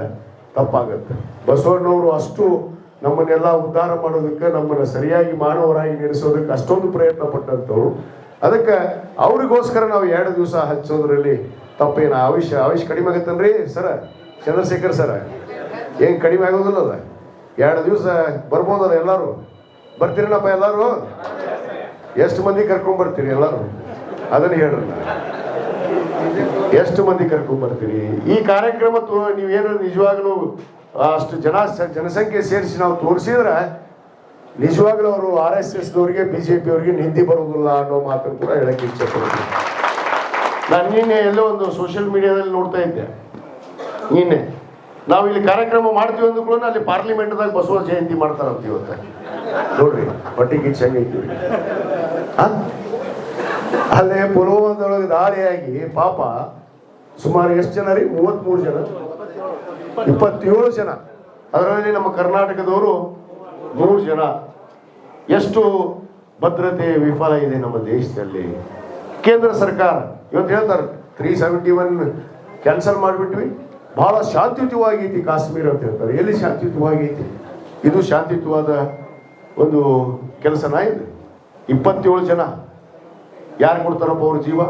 ತಪ್ಪಾಗತ್ತೆ. ಬಸವಣ್ಣವರು ಅಷ್ಟು ನಮ್ಮನ್ನೆಲ್ಲ ಉದ್ಧಾರ ಮಾಡೋದಕ್ಕೆ, ನಮ್ಮನ್ನು ಸರಿಯಾಗಿ ಮಾನವರಾಗಿ ನಡೆಸೋದಕ್ಕೆ ಅಷ್ಟೊಂದು ಪ್ರಯತ್ನ ಪಟ್ಟಂಥವ್ರು. ಅದಕ್ಕೆ ಅವ್ರಿಗೋಸ್ಕರ ನಾವು 2 ದಿವಸ ಹಚ್ಚೋದ್ರಲ್ಲಿ ತಪ್ಪೇನು. ಆಯುಷ್ ಕಡಿಮೆ ಆಗತ್ತನ್ರಿ ಸರ, ಚಂದ್ರಶೇಖರ್ ಸರ, ಏನು ಕಡಿಮೆ ಆಗೋದಿಲ್ಲ ಅದ. 2 ದಿವಸ ಬರ್ಬೋದಲ್ಲ, ಎಲ್ಲರೂ ಬರ್ತೀರನಪ್ಪ? ಎಲ್ಲರೂ ಎಷ್ಟು ಮಂದಿ ಕರ್ಕೊಂಡ್ ಬರ್ತೀರಿ? ಎಲ್ಲರೂ ಅದನ್ನ ಹೇಳ್ರಿ, ಎಷ್ಟು ಮಂದಿ ಕರ್ಕೊಂಡ್ ಬರ್ತೀರಿ? ಈ ಕಾರ್ಯಕ್ರಮ ನೀವೇನು ನಿಜವಾಗ್ಲೂ ಅಷ್ಟು ಜನಸಂಖ್ಯೆ ಸೇರಿಸಿ ನಾವು ತೋರಿಸಿದ್ರೆ ನಿಜವಾಗ್ಲೂ ಅವರು RSS ದವರಿಗೆ, BJP ಅವರಿಗೆ ನಿಂದಿ ಬರುವುದಿಲ್ಲ ಅನ್ನೋ ಮಾತನ್ನು ಕೂಡ ಹೇಳಕ್ಕೆ ಇಚ್ಛೆ ಪಡ್ತೀನಿ. ನಾನು ನಿನ್ನೆ ಎಲ್ಲೋ ಒಂದು ಸೋಷಿಯಲ್ ಮೀಡಿಯಾದಲ್ಲಿ ನೋಡ್ತಾ ಇದ್ದೆ, ನಿನ್ನೆ ನಾವು ಇಲ್ಲಿ ಕಾರ್ಯಕ್ರಮ ಮಾಡ್ತೀವಿ ಅಂದ ಕೂಡ ಅಲ್ಲಿ ಪಾರ್ಲಿಮೆಂಟ್ದಾಗ ಬಸವ ಜಯಂತಿ ಮಾಡ್ತಾರಂತ. ಇವತ್ತು ನೋಡ್ರಿ ಹೊಟ್ಟಿಗೆ ಇಚ್ಛೆ ಹೆಂಗೈತಿ. ಅಲ್ಲೇ ಪುಲ್ವಾಮಾದೊಳಗೆ ದಾಳಿಯಾಗಿ ಪಾಪ ಸುಮಾರು ಎಷ್ಟು ಜನ ರೀ? 33 ಜನ, 27 ಜನ, ಅದರಲ್ಲಿ ನಮ್ಮ ಕರ್ನಾಟಕದವರು 3 ಜನ. ಎಷ್ಟು ಭದ್ರತೆ ವಿಫಲ ಇದೆ ನಮ್ಮ ದೇಶದಲ್ಲಿ. ಕೇಂದ್ರ ಸರ್ಕಾರ ಇವತ್ತು ಹೇಳ್ತಾರೆ 371 ಕ್ಯಾನ್ಸಲ್ ಮಾಡಿಬಿಟ್ವಿ, ಬಹಳ ಶಾಂತಿಯುತವಾಗೈತಿ ಕಾಶ್ಮೀರ ಅಂತ ಹೇಳ್ತಾರೆ. ಎಲ್ಲಿ ಶಾಂತಿಯುತವಾಗೈತಿ? ಇದು ಶಾಂತಿಯುತವಾದ ಒಂದು ಕೆಲಸನ ಇದು? 27 ಜನ ಯಾರು ಕೊಡ್ತಾರಪ್ಪ ಅವ್ರ ಜೀವ?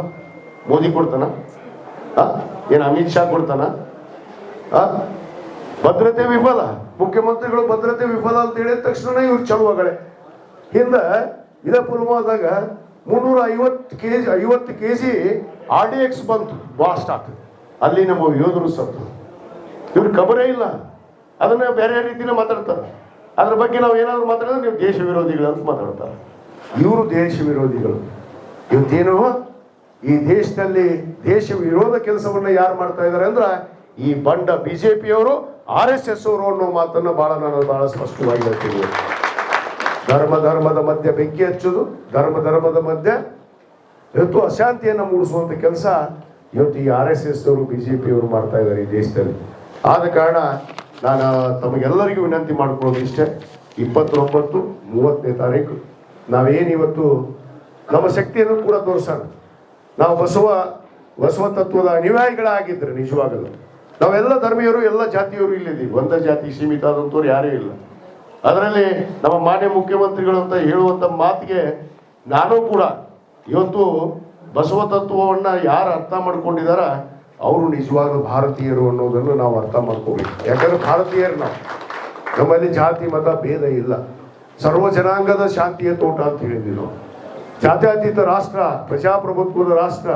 ಮೋದಿ ಕೊಡ್ತಾನ? ಏನು ಅಮಿತ್ ಶಾ ಕೊಡ್ತಾನ? ಭದ್ರತೆ ವಿಫಲ, ಮುಖ್ಯಮಂತ್ರಿಗಳು ಭದ್ರತೆ ವಿಫಲ ಅಂತ ಹೇಳಿದ ತಕ್ಷಣ ಇವ್ರು ಚಳುವಗಳೇ. ಹಿಂದೆ ಇದೇ ಪುಲ್ವಾಮಾದಾಗ 350 kg RDX ಬಂತು, ಬ್ಲಾಸ್ಟ್ ಆಗ್ತದೆ. ಅಲ್ಲಿ ನಮ್ಮ ಯೋಧರು ಸತ್ತು, ಇವ್ರು ಖಬರೇ ಇಲ್ಲ. ಅದನ್ನ ಬೇರೆ ರೀತಿನ ಮಾತಾಡ್ತಾರೆ. ಅದ್ರ ಬಗ್ಗೆ ನಾವು ಏನಾದ್ರು ಮಾತಾಡಿದ್ರೆ ನೀವು ದೇಶ ವಿರೋಧಿಗಳು ಅಂತ ಮಾತಾಡ್ತಾರೆ. ಇವರು ದೇಶ ವಿರೋಧಿಗಳು. ಇವತ್ತೇನು ಈ ದೇಶದಲ್ಲಿ ದೇಶ ವಿರೋಧ ಕೆಲಸವನ್ನ ಯಾರು ಮಾಡ್ತಾ ಇದ್ದಾರೆ ಅಂದ್ರೆ ಈ ಬಂಡ BJP ಅವರು, RSS ಅವರು ಅನ್ನೋ ಮಾತನ್ನ ನಾನು ಬಹಳ ಸ್ಪಷ್ಟವಾಗಿ ಹೇಳ್ತೀನಿ. ಧರ್ಮದ ಮಧ್ಯೆ ಬೆಂಕಿ ಹಚ್ಚೋದು, ಧರ್ಮದ ಮಧ್ಯೆ ಇವತ್ತು ಅಶಾಂತಿಯನ್ನು ಮೂಡಿಸುವಂತ ಕೆಲಸ ಇವತ್ತು ಈ RSS ಅವರು, BJP ಅವರು ಮಾಡ್ತಾ ಇದ್ದಾರೆ ಈ ದೇಶದಲ್ಲಿ. ಆದ ಕಾರಣ ನಾನು ತಮಗೆಲ್ಲರಿಗೂ ವಿನಂತಿ ಮಾಡ್ಕೊಳ್ಳೋದು ಇಷ್ಟೇ, 29, 30ನೇ ತಾರೀಕು ನಾವೇನಿವತ್ತು ನಮ್ಮ ಶಕ್ತಿಯನ್ನು ಕೂಡ ತೋರಿಸೋಣ. ನಾವು ಬಸವ ತತ್ವದ ಅನುಯಾಯಿಗಳಾಗಿದ್ರೆ ನಿಜವಾಗಲ್ಲ ನಾವೆಲ್ಲ ಧರ್ಮೀಯರು, ಎಲ್ಲ ಜಾತಿಯವರು ಇಲ್ಲಿದ್ದೀವಿ. ಒಂದೇ ಜಾತಿ ಸೀಮಿತ ಆದಂಥವ್ರು ಯಾರೂ ಇಲ್ಲ. ಅದರಲ್ಲಿ ನಮ್ಮ ಮಾನ್ಯ ಮುಖ್ಯಮಂತ್ರಿಗಳು ಅಂತ ಹೇಳುವಂಥ ಮಾತಿಗೆ ನಾನು ಕೂಡ ಇವತ್ತು ಬಸವ ತತ್ವವನ್ನು ಯಾರು ಅರ್ಥ ಮಾಡ್ಕೊಂಡಿದಾರ ಅವರು ನಿಜವಾಗ್ಲೂ ಭಾರತೀಯರು ಅನ್ನೋದನ್ನು ನಾವು ಅರ್ಥ ಮಾಡ್ಕೋಬೇಕು. ಯಾಕಂದ್ರೆ ಭಾರತೀಯರು ನಮ್ಮಲ್ಲಿ ಜಾತಿ ಮತ ಭೇದ ಇಲ್ಲ, ಸರ್ವ ಜನಾಂಗದ ಶಾಂತಿಯ ತೋಟ ಅಂತ ಹೇಳಿದ್ವಿ ನಾವು. ಜಾತ್ಯತೀತ ರಾಷ್ಟ್ರ, ಪ್ರಜಾಪ್ರಭುತ್ವದ ರಾಷ್ಟ್ರ.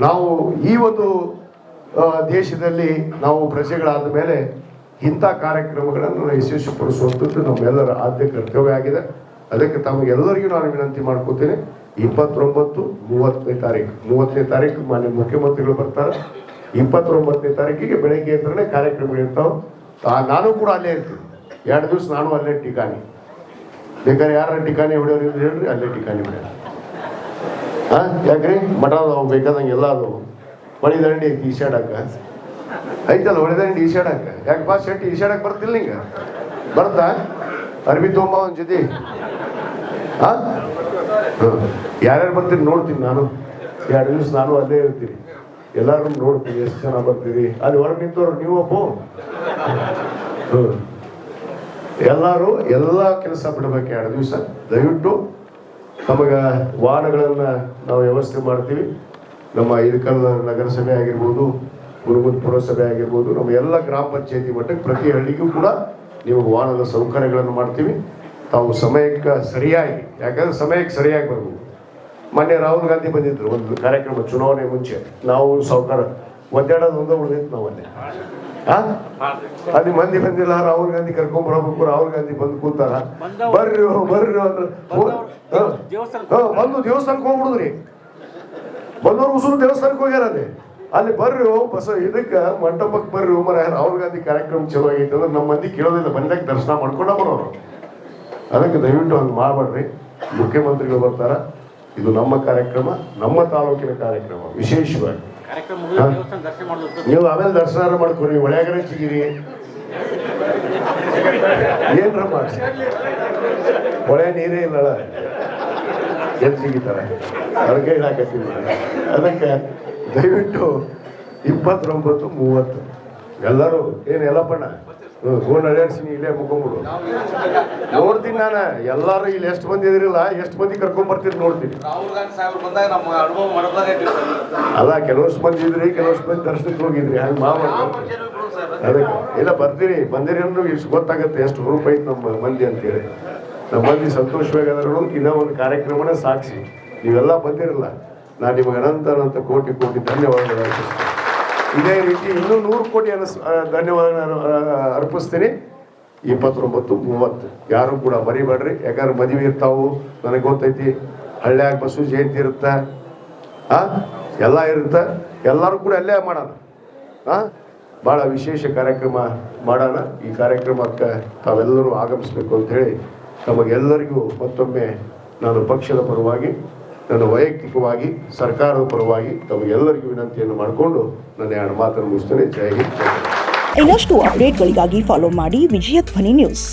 ನಾವು ಈ ಒಂದು ದೇಶದಲ್ಲಿ ನಾವು ಪ್ರಜೆಗಳಾದ ಮೇಲೆ ಇಂಥ ಕಾರ್ಯಕ್ರಮಗಳನ್ನು ಯಶಸ್ವಿಪಡಿಸುವಂಥದ್ದು ನಮ್ಮೆಲ್ಲರ ಆದ್ಯ ಕರ್ತವ್ಯ ಆಗಿದೆ. ಅದಕ್ಕೆ ತಮಗೆಲ್ಲರಿಗೂ ನಾನು ವಿನಂತಿ ಮಾಡ್ಕೋತೇನೆ, 29, 30ನೇ ತಾರೀಕು 30ನೇ ತಾರೀಕು ಮಾನ್ಯ ಮುಖ್ಯಮಂತ್ರಿಗಳು ಬರ್ತಾರೆ. 29ನೇ ತಾರೀಕಿಗೆ ಬೆಳಗ್ಗೆ ಅಂದ್ರೆ ಕಾರ್ಯಕ್ರಮಗಳಿರ್ತಾವೆ. ನಾನು ಕೂಡ ಅಲ್ಲೇ ಇರ್ತೀನಿ. 2 ದಿವಸ ನಾನು ಅಲ್ಲೇ ಠಿಕಾಣಿ. ಬೇಕಾದ್ರೆ ಯಾರ ಠಿಕಾಣಿ ಹೊಡೆಯೋರು ಇದ್ರೆ ಹೇಳ್ರಿ, ಅಲ್ಲೇ ಠಿಕಾಣಿ ಹೊಡೆಯ. ಯಾಕ್ರಿ ಮಠ ಅದಾವು ಬೇಕಾದಂಗೆ ಎಲ್ಲ ಅದಾವು. ಮಳಿ ದಂಡಿ ಐತಿ ಈಸಾಡಕ. ಐತಲ್ಲ ಹೊಳೆದಂಡಿ ಈಶಾಡಕ ಯಾಕಪ್ಪ ಶೆಟ್ಟಿ ಈಶಾಡಕ್ ಬರ್ತಿಲ್ಲ ನಿಂಗ ಬರ್ತಾ ಅರ್ಬಿ ತೊಂಬ ಒಂದ್ ಜೊತೆ ಯಾರ್ಯಾರು ಬರ್ತೀರಿ ನೋಡ್ತೀನಿ ನಾನು 2 ದಿವಸ ನಾನು ಅಲ್ಲೇ ಇರ್ತೀನಿ ಎಲ್ಲಾರು ನೋಡ್ತೀನಿ ಎಷ್ಟು ಜನ ಬರ್ತೀರಿ ಅಲ್ಲಿ ಹೊರಗೆ ನಿಂತವ್ರು ನೀವೊಬ್ಬ ಎಲ್ಲಾರು ಎಲ್ಲ ಕೆಲಸ ಬಿಡ್ಬೇಕು 2 ದಿವಸ ದಯವಿಟ್ಟು ನಮಗ ವಾಹನಗಳನ್ನ ನಾವು ವ್ಯವಸ್ಥೆ ಮಾಡ್ತೀವಿ ನಮ್ಮ ಇಳಕಲ್ ನಗರಸಭೆ ಆಗಿರ್ಬೋದು ಮುರುಗುಂದ ಪುರಸಭೆ ಆಗಿರ್ಬೋದು ನಮ್ಮ ಎಲ್ಲ ಗ್ರಾಮ ಪಂಚಾಯತಿ ಮಟ್ಟಕ್ಕೆ ಪ್ರತಿ ಹಳ್ಳಿಗೂ ಕೂಡ ನೀವು ವಾಹನದ ಸೌಕರ್ಯಗಳನ್ನು ಮಾಡ್ತೀವಿ ತಾವು ಸಮಯಕ್ಕೆ ಸರಿಯಾಗಿ ಯಾಕಂದ್ರೆ ಸಮಯಕ್ಕೆ ಸರಿಯಾಗಿ ಬರ್ಬೋದು ಮೊನ್ನೆ ರಾಹುಲ್ ಗಾಂಧಿ ಬಂದಿದ್ರು ಒಂದು ಕಾರ್ಯಕ್ರಮ ಚುನಾವಣೆ ಮುಂಚೆ ನಾವು ಸಾವುಕಾರ ಒದ್ದಾಡೋದು ಒಂದೇ ಉಳಿದಿತ್ತು ನಾವಲ್ಲಿ ಅಲ್ಲಿ ಮಂದಿ ಬಂದಿಲ್ಲ ರಾಹುಲ್ ಗಾಂಧಿ ಕರ್ಕೊಂಡ್ಬರಬೇಕು ರಾಹುಲ್ ಗಾಂಧಿ ಬಂದು ಕೂತಾರ ಬರ್ರಿ ಅಂದ್ರೆ ಬಂದು ದೇವಸ್ಥಾನಕ್ಕೆ ಹೋಗ್ಬಿಡುದ್ರಿ ಬಂದವ್ರು ಉಸುರು ದೇವಸ್ಥಾನಕ್ಕೆ ಹೋಗ್ಯಾರದೆ ಅಲ್ಲಿ ಬರ್ರಿ ಇದಕ್ಕ ಮಂಟಪಕ್ಕೆ ಬರ್ರಿ ಮರ ರಾಹುಲ್ ಗಾಂಧಿ ಕಾರ್ಯಕ್ರಮ ಚಲೋ ಆಗೈತೆ ಅಂದ್ರೆ ನಮ್ಮ ಮಂದಿ ಕೇಳೋದಿಲ್ಲ ಬಂದಾಗ ದರ್ಶನ ಮಾಡ್ಕೊಂಡ ಬರೋರು ಅದಕ್ಕೆ ದಯವಿಟ್ಟು ಹಂಗೆ ಮಾಡ್ಬೇಡ್ರಿ ಮುಖ್ಯಮಂತ್ರಿಗಳು ಬರ್ತಾರ ಇದು ನಮ್ಮ ಕಾರ್ಯಕ್ರಮ ನಮ್ಮ ತಾಲೂಕಿನ ಕಾರ್ಯಕ್ರಮ ವಿಶೇಷವಾಗಿ ನೀವು ಆಮೇಲೆ ದರ್ಶನ ಮಾಡ್ಕೊರಿ ಒಳ್ಯಾಗರೆ ಸಿಗಿರಿ ಏನ್ರ ಮಾಡಿ ಒಳ್ಳೆ ನೀರೇ ಇಲ್ಲಲ್ಲ ಎಲ್ಲಿ ಸಿಗಿತಾರೆ ಅದಕ್ಕೆ ಹೇಳಾಕತ್ತೀವಿ ಅದಕ್ಕೆ ದಯವಿಟ್ಟು 29-30 ಎಲ್ಲರೂ ಏನು ಎಲ್ಲಪ್ಪಣ್ಣ ಗೋನ್ ಅಡ್ಯಾಡ್ಸಿನಿ ಇಲ್ಲೇ ಮುಗ್ಕೊಂಬಿಡು ನೋಡ್ತೀನಿ ನಾನು ಎಲ್ಲಾರು ಇಲ್ಲಿ ಎಷ್ಟು ಮಂದಿ ಇದ್ರಿಲ್ಲ ಎಷ್ಟು ಮಂದಿ ಕರ್ಕೊಂಡ್ ಬರ್ತೀರಿ ನೋಡ್ತೀನಿ ಅಲ್ಲ ಕೆಲವಷ್ಟು ಮಂದಿ ಇದ್ರಿ ಕೆಲವಷ್ಟು ಮಂದಿ ದರ್ಶನಕ್ಕೆ ಹೋಗಿದ್ರಿ ಹಂಗೆ ಅದಕ್ಕೆ ಇಲ್ಲ ಬರ್ತೀರಿ ಬಂದಿರಿ ಅಂದ್ರೆ ಇಷ್ಟು ಗೊತ್ತಾಗತ್ತೆ ಎಷ್ಟು ಗ್ರೂಪ್ ಐತಿ ನಮ್ಮ ಮಂದಿ ಅಂತೇಳಿ ನಮ್ಮ ಮಂದಿ ಸಂತೋಷವಾಗಿ ಅದರ ಇನ್ನೂ ಒಂದು ಕಾರ್ಯಕ್ರಮನೇ ಸಾಕ್ಷಿ ನೀವೆಲ್ಲ ಬಂದಿರಲ್ಲ ನಾನು ನಿಮಗೆ ಅನಂತ ಕೋಟಿ ಧನ್ಯವಾದಗಳು ಅರ್ಪಿಸ್ತೀನಿ ಇದೇ ರೀತಿ ಇನ್ನೂ 100 ಕೋಟಿ ಧನ್ಯವಾದ ಅರ್ಪಿಸ್ತೀನಿ 29-30 ಯಾರು ಕೂಡ ಮರಿಬೇಡ್ರಿ ಯಾಕಂದ್ರೆ ಮದುವೆ ಇರ್ತಾವು ನನಗೆ ಗೊತ್ತೈತಿ ಹಳ್ಳ್ಯಾಗ ಬಸವ ಜಯಂತಿ ಇರುತ್ತ ಎಲ್ಲ ಇರುತ್ತ ಎಲ್ಲರೂ ಕೂಡ ಅಲ್ಲೇ ಮಾಡೋಣ ಬಹಳ ವಿಶೇಷ ಕಾರ್ಯಕ್ರಮ ಮಾಡೋಣ ಈ ಕಾರ್ಯಕ್ರಮಕ್ಕೆ ತಾವೆಲ್ಲರೂ ಆಗಮಿಸ್ಬೇಕು ಅಂತ ಹೇಳಿ ತಮಗೆಲ್ಲರಿಗೂ ಮತ್ತೊಮ್ಮೆ ನಾನು ಪಕ್ಷದ ಪರವಾಗಿ ನನ್ನ ವೈಯಕ್ತಿಕವಾಗಿ ಸರ್ಕಾರದ ಪರವಾಗಿ ತಮಗೆಲ್ಲರಿಗೂ ವಿನಂತಿಯನ್ನು ಮಾಡಿಕೊಂಡು ನನ್ನ 2 ಮಾತನ್ನು ಮುಗಿಸ್ತೇನೆ. ಜೈ ಹಿಂದ್. ಇನ್ನಷ್ಟು ಅಪ್ಡೇಟ್ಗಳಿಗಾಗಿ ಫಾಲೋ ಮಾಡಿ ವಿಜಯ ಧ್ವನಿ ನ್ಯೂಸ್.